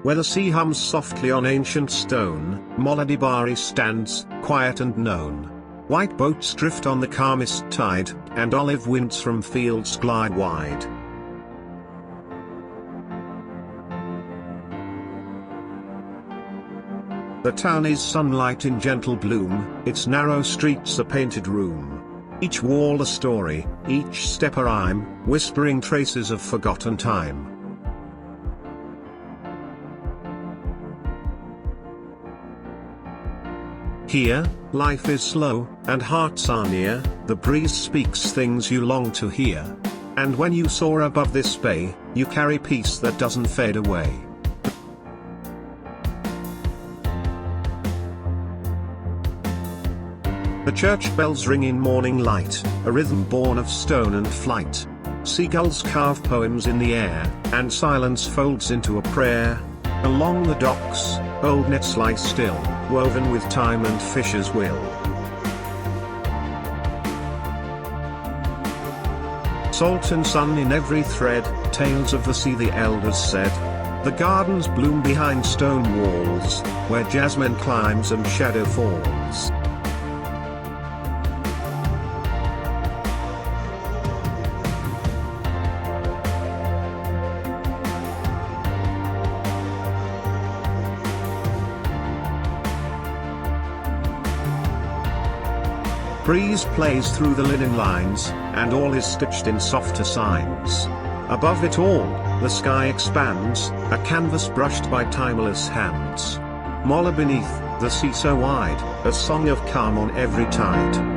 Where the sea hums softly on ancient stone, Mola di Bari stands, quiet and known. White boats drift on the calmest tide, and olive winds from fields glide wide. The town is sunlight in gentle bloom, its narrow streets a painted room. Each wall a story, each step a rhyme, whispering traces of forgotten time. Here, life is slow, and hearts are near, the breeze speaks things you long to hear. And when you soar above this bay, you carry peace that doesn't fade away. The church bells ring in morning light, a rhythm born of stone and flight. Seagulls carve poems in the air, and silence folds into a prayer. Along the docks, old nets lie still, woven with time and fisher's will. Salt and sun in every thread, tales of the sea the elders said. The gardens bloom behind stone walls, where jasmine climbs and shadow falls. Breeze plays through the linen lines, and all is stitched in softer signs. Above it all, the sky expands, a canvas brushed by timeless hands. Mola beneath, the sea so wide, a song of calm on every tide.